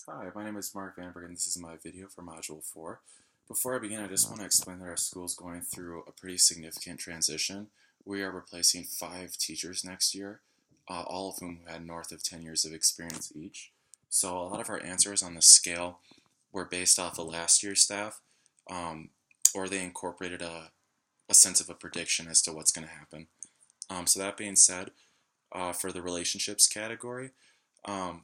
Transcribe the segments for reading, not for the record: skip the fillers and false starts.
Hi, my name is Mark Vandenberg, and this is my video for Module 4. Before I begin, I just want to explain that our school is going through a pretty significant transition. We are replacing 5 teachers next year, all of whom had north of 10 years of experience each. So a lot of our answers on the scale were based off of last year's staff, or they incorporated a sense of a prediction as to what's going to happen. So that being said, for the relationships category, um,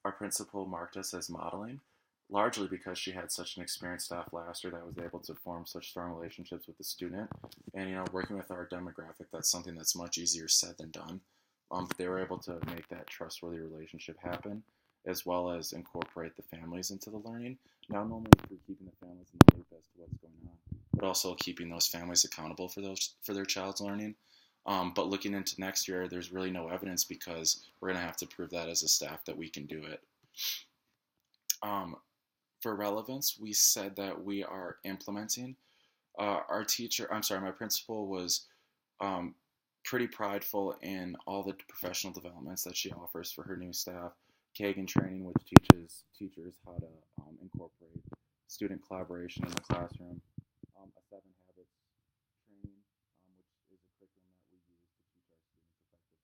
our principal marked us as modeling, largely because she had such an experienced staff last year that was able to form such strong relationships with the student. And, working with our demographic, that's something that's much easier said than done. They were able to make that trustworthy relationship happen, as well as incorporate the families into the learning, not only through keeping the families in the loop as to what's going on, but also keeping those families accountable for their child's learning. But looking into next year, there's really no evidence because we're going to have to prove that as a staff that we can do it. For relevance, we said that we are implementing. My principal was pretty prideful in all the professional developments that she offers for her new staff. Kagan training, which teaches teachers how to incorporate student collaboration in the classroom. A 7 habits training, which is a curriculum that we use to teach our students effective habits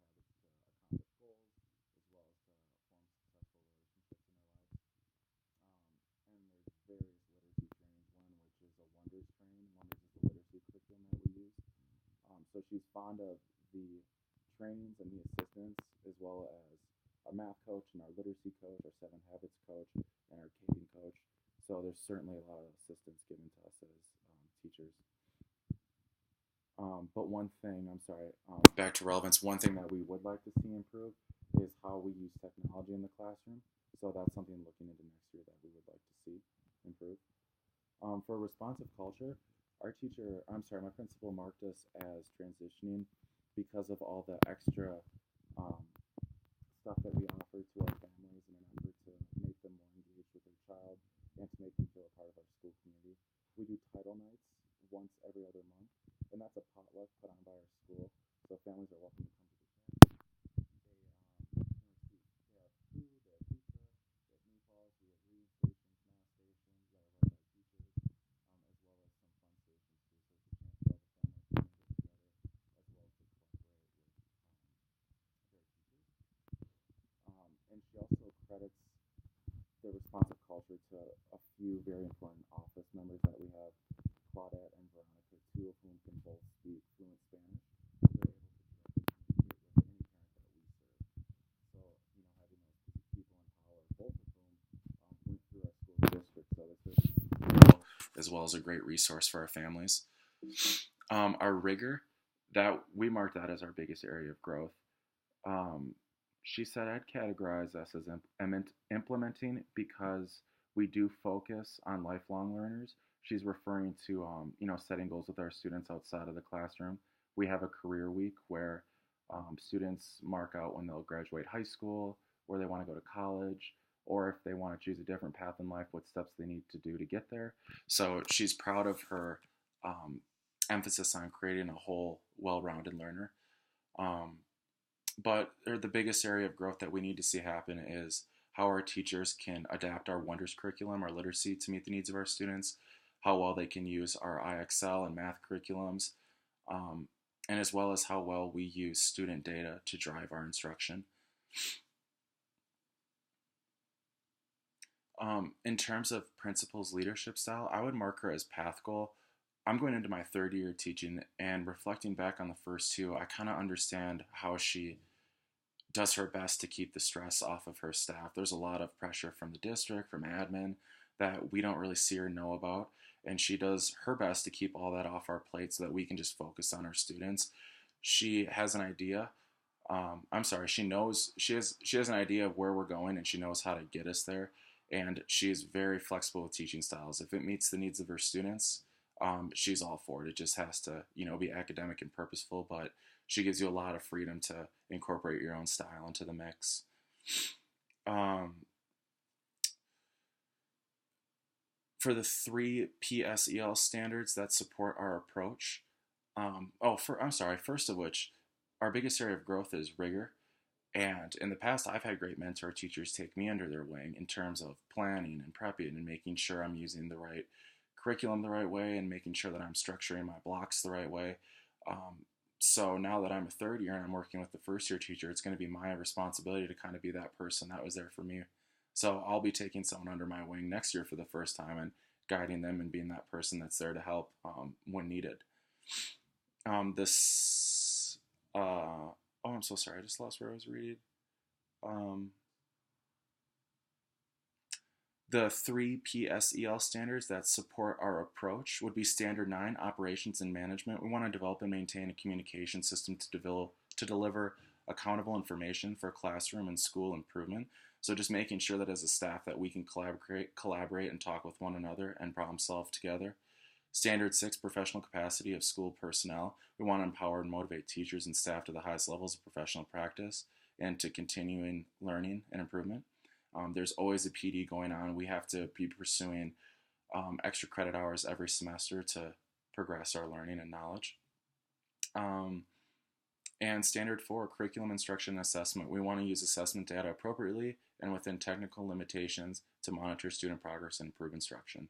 to accomplish goals, as well as to form successful relationships in their lives. And there's various literacy trainings, one which is a Wonders training. Wonders is the literacy curriculum that we use. So she's fond of the trainings and the assistants, as well as our math coach and our literacy coach, our 7 habits coach, and our Kagan coach. So there's certainly a lot of assistance given to us as teachers. But back to relevance, one thing that we would like to see improve is how we use technology in the classroom. So that's something looking into next year that we would like to see improve. For responsive culture, my principal marked us as transitioning because of all the extra stuff that we offer to our families in an effort to make them more engaged with their child and to make them feel a part of our school community. We do title nights once every other month, and that's a potluck put on by our school, so families are welcome to come to the chat. They have food, they have pizza, they have meatballs, we have read stations, math stations that are led by teachers, as well as some fun stations too, so it's a chance for all the families to get together, as well as to cooperate with their teachers. And she also credits the responsive culture to a few very important office members that we have, Claudette and Veronica, 2 of whom can both speak fluent Spanish. They're able to directly communicate with any parent that we serve. So, having those people in power, both of whom went through our school district, so that's very as well as a great resource for our families. Our rigor, that we mark that as our biggest area of growth. She said I'd categorize us as implementing because we do focus on lifelong learners. She's referring to, setting goals with our students outside of the classroom. We have a career week where students mark out when they'll graduate high school, where they want to go to college, or if they want to choose a different path in life, what steps they need to do to get there. So she's proud of her emphasis on creating a whole, well-rounded learner. But the biggest area of growth that we need to see happen is how our teachers can adapt our Wonders curriculum, our literacy, to meet the needs of our students, how well they can use our IXL and math curriculums, and as well as how well we use student data to drive our instruction. In terms of principal's leadership style, I would mark her as path goal. I'm going into my 3rd year teaching, and reflecting back on the first 2, I kind of understand how she does her best to keep the stress off of her staff. There's a lot of pressure from the district, from admin, that we don't really see or know about, and she does her best to keep all that off our plate so that we can just focus on our students. She has an idea. She has an idea of where we're going, and she knows how to get us there. And she's very flexible with teaching styles. If it meets the needs of her students, she's all for it. It just has to, be academic and purposeful, but she gives you a lot of freedom to incorporate your own style into the mix. For the 3 PSEL standards that support our approach, first of which, our biggest area of growth is rigor. And in the past, I've had great mentor teachers take me under their wing in terms of planning and prepping and making sure I'm using the right curriculum the right way and making sure that I'm structuring my blocks the right way. Um, so now that I'm a third year and I'm working with the first year teacher, it's going to be my responsibility to kind of be that person that was there for me. So I'll be taking someone under my wing next year for the first time and guiding them and being that person that's there to help when needed. This, oh, I'm so sorry. I just lost where I was reading. Um, the three PSEL standards that support our approach would be Standard 9, Operations and Management. We want to develop and maintain a communication system to deliver accountable information for classroom and school improvement. So just making sure that as a staff that we can collaborate and talk with one another and problem solve together. Standard 6, Professional Capacity of School Personnel. We want to empower and motivate teachers and staff to the highest levels of professional practice and to continuing learning and improvement. There's always a PD going on. We have to be pursuing extra credit hours every semester to progress our learning and knowledge. Um, and Standard 4, Curriculum Instruction and Assessment. We want to use assessment data appropriately and within technical limitations to monitor student progress and improve instruction.